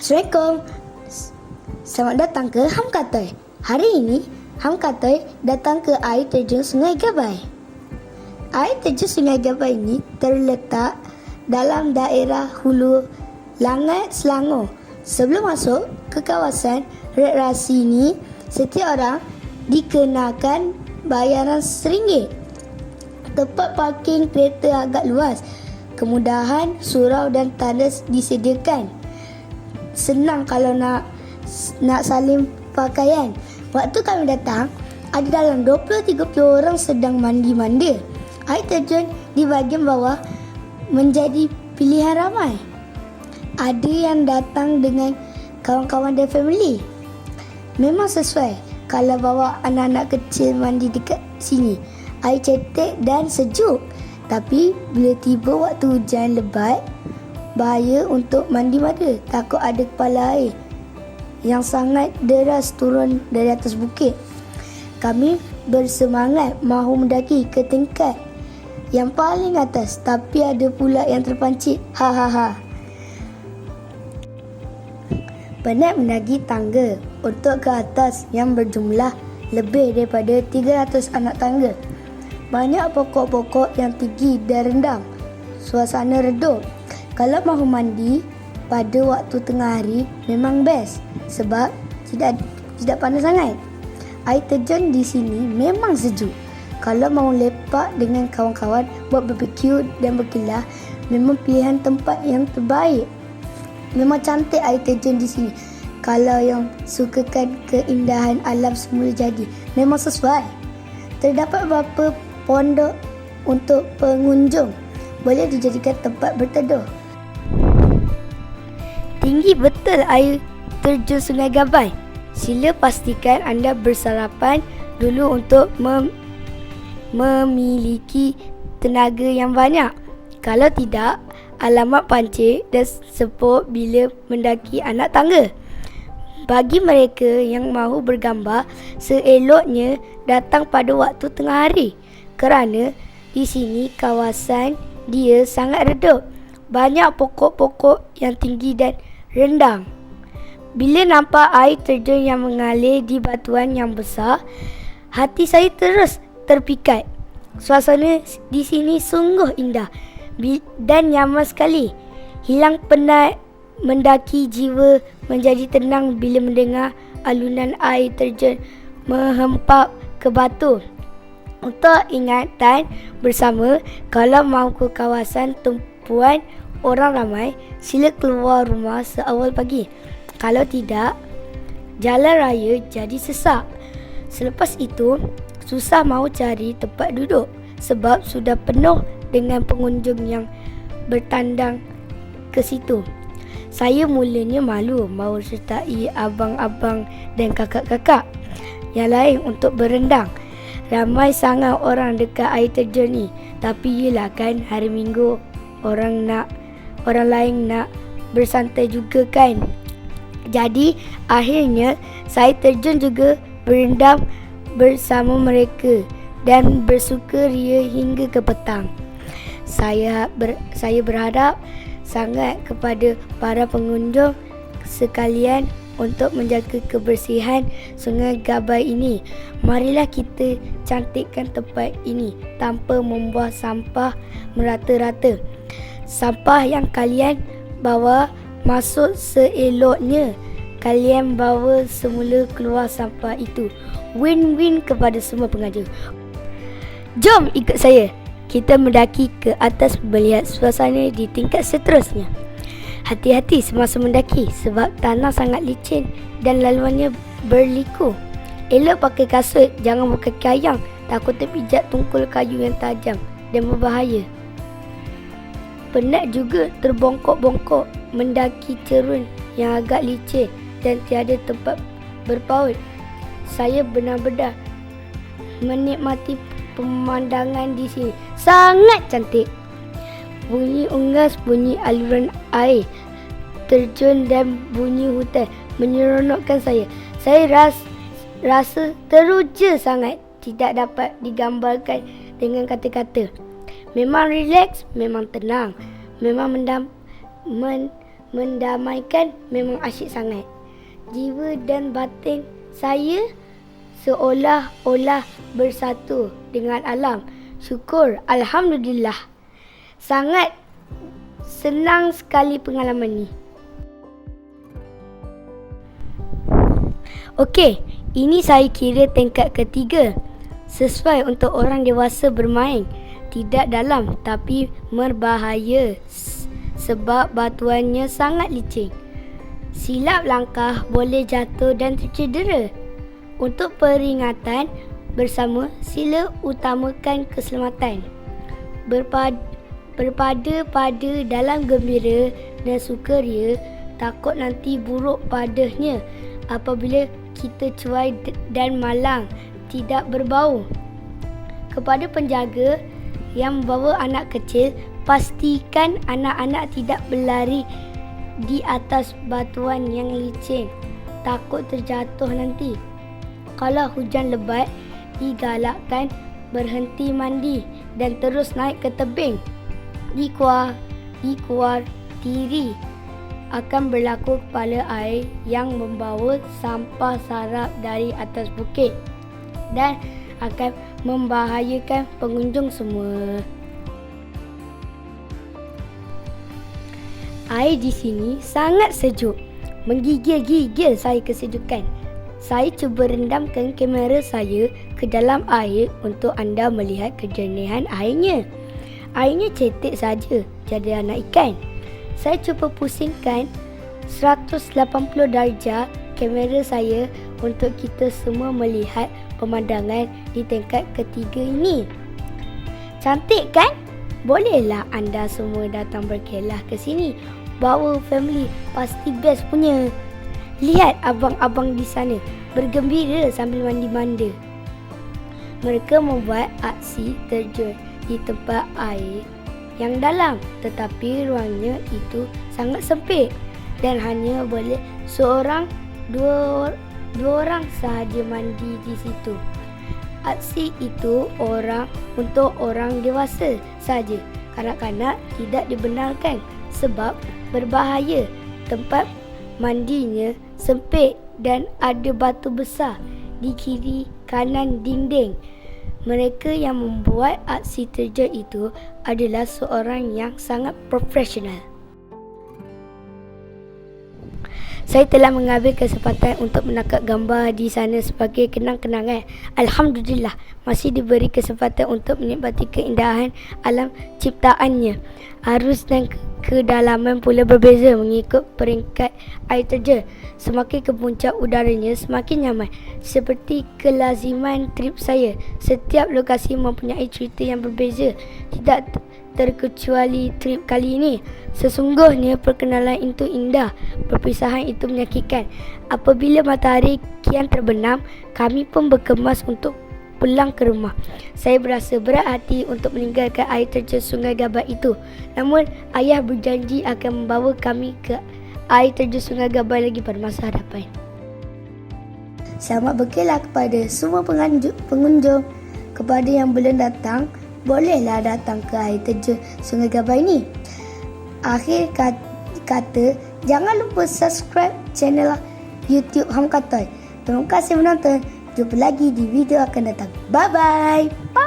Assalamualaikum. Selamat datang ke Ham Katoi. Hari ini, Ham Katoi datang ke air terjun Sungai Gabai. Air terjun Sungai Gabai ini terletak dalam daerah Hulu Langat, Selangor. Sebelum masuk ke kawasan rekreasi ini, setiap orang dikenakan bayaran RM1. Tempat parking kereta agak luas. Kemudahan, surau dan tanda disediakan. Senang kalau nak salin pakaian. Waktu kami datang, ada dalam 20-30 orang sedang mandi-mandi. Air terjun di bahagian bawah menjadi pilihan ramai. Ada yang datang dengan kawan-kawan dan family. Memang sesuai kalau bawa anak-anak kecil mandi dekat sini. Air cetek dan sejuk. Tapi bila tiba waktu hujan lebat, bahaya untuk mandi mata. Takut ada kepala air yang sangat deras turun dari atas bukit. Kami bersemangat mahu mendaki ke tingkat yang paling atas, tapi ada pula yang terpancit. Penat mendaki tangga untuk ke atas yang berjumlah lebih daripada 300 anak tangga. Banyak pokok-pokok yang tinggi dan rendah. Suasana redup. Kalau mahu mandi pada waktu tengah hari memang best sebab tidak panas sangat. Air terjun di sini memang sejuk. Kalau mahu lepak dengan kawan-kawan buat barbecue dan berkelah, memang pilihan tempat yang terbaik. Memang cantik air terjun di sini. Kalau yang sukakan keindahan alam semula jadi, memang sesuai. Terdapat beberapa pondok untuk pengunjung. Boleh dijadikan tempat berteduh. Tinggi betul air terjun Sungai Gabai. Sila pastikan anda bersarapan dulu untuk memiliki tenaga yang banyak. Kalau tidak, alamat pancit dan sepuk bila mendaki anak tangga. Bagi mereka yang mahu bergambar, seeloknya datang pada waktu tengah hari. Kerana di sini kawasan dia sangat redup. Banyak pokok-pokok yang tinggi dan rendang. Bila nampak air terjun yang mengalir di batuan yang besar, hati saya terus terpikat. Suasana di sini sungguh indah dan nyaman sekali. Hilang penat mendaki, jiwa menjadi tenang bila mendengar alunan air terjun menghempap ke batu. Untuk ingatan bersama, kalau mahu ke kawasan tumpuan orang ramai, sila keluar rumah seawal pagi. Kalau tidak, jalan raya jadi sesak. Selepas itu, susah mahu cari tempat duduk sebab sudah penuh dengan pengunjung yang bertandang ke situ. Saya mulanya malu mahu sertai abang-abang dan kakak-kakak yang lain untuk berendang. Ramai sangat orang dekat air terjun ni. Tapi yelah kan, hari Minggu orang lain nak bersantai juga kan. Jadi akhirnya saya terjun juga berendam bersama mereka dan bersukaria hingga ke petang. Saya berharap sangat kepada para pengunjung sekalian untuk menjaga kebersihan Sungai Gabai ini. Marilah kita cantikkan tempat ini tanpa membuang sampah merata-rata. Sampah yang kalian bawa masuk seeloknya kalian bawa semula keluar sampah itu. Win-win kepada semua pengajar. Jom ikut saya. Kita mendaki ke atas melihat suasana di tingkat seterusnya. Hati-hati semasa mendaki sebab tanah sangat licin dan laluannya berliku. Elok pakai kasut, jangan pakai kayang, takut terpijak tungkul kayu yang tajam dan berbahaya. Penat juga terbongkok-bongkok mendaki cerun yang agak licin dan tiada tempat berpaut. Saya benar-benar menikmati pemandangan di sini. Sangat cantik. Bunyi unggas, bunyi aliran air terjun dan bunyi hutan menyeronokkan saya. Saya rasa teruja sangat, tidak dapat digambarkan dengan kata-kata. Memang rileks, memang tenang, memang mendamaikan, memang asyik sangat. Jiwa dan batin saya seolah-olah bersatu dengan alam. Syukur, Alhamdulillah. Sangat senang sekali pengalaman ni. Okey, ini saya kira tingkat ketiga. Sesuai untuk orang dewasa bermain. Tidak dalam tapi berbahaya sebab batuannya sangat licin. Silap langkah boleh jatuh dan tercedera. Untuk peringatan bersama, sila utamakan keselamatan. Berpada pada dalam gembira dan sukaria, takut nanti buruk padanya apabila kita cuai dan malang tidak berbau. Kepada penjaga yang membawa anak kecil, pastikan anak-anak tidak berlari di atas batuan yang licin. Takut terjatuh nanti. Kalau hujan lebat, digalakkan berhenti mandi dan terus naik ke tebing. Dikuatiri akan berlaku kepala air yang membawa sampah sarap dari atas bukit dan akan membahayakan pengunjung semua. Air di sini sangat sejuk. Menggigil-gigil saya kesejukan. Saya cuba rendamkan kamera saya ke dalam air untuk anda melihat kejernihan airnya. Airnya cetek saja jadi anak ikan. Saya cuba pusingkan 180 darjah kamera saya untuk kita semua melihat pemandangan di tingkat ketiga ini. Cantik kan? Bolehlah anda semua datang berkelah ke sini. Bawa family, pasti best punya. Lihat abang-abang di sana bergembira sambil mandi-manda. Mereka membuat aksi terjun di tempat air yang dalam, tetapi ruangnya itu sangat sempit dan hanya boleh dua orang sahaja mandi di situ. Aksi itu untuk orang dewasa saja. Kanak-kanak tidak dibenarkan sebab berbahaya. Tempat mandinya sempit dan ada batu besar di kiri kanan dinding. Mereka yang membuat aksi terjun itu adalah seorang yang sangat profesional. Saya telah mengambil kesempatan untuk menangkap gambar di sana sebagai kenang-kenangan. Alhamdulillah, masih diberi kesempatan untuk menikmati keindahan alam ciptaannya. Arus dan kedalaman pula berbeza mengikut peringkat air terjun. Semakin ke puncak udaranya, semakin nyaman. Seperti kelaziman trip saya, setiap lokasi mempunyai cerita yang berbeza. Tidak terkecuali trip kali ini. Sesungguhnya perkenalan itu indah, perpisahan itu menyakitkan. Apabila matahari kian terbenam, kami pun berkemas untuk pulang ke rumah. Saya berasa berat hati untuk meninggalkan air terjun Sungai Gabai itu. Namun ayah berjanji akan membawa kami ke air terjun Sungai Gabai lagi pada masa hadapan. Selamat berkelah kepada semua pengunjung. Kepada yang belum datang, bolehlah datang ke air terjun Sungai Gabai ni. Akhir kata, jangan lupa subscribe channel YouTube Ham Katoy. Terima kasih menonton. Jumpa lagi di video akan datang. Bye-bye. Bye.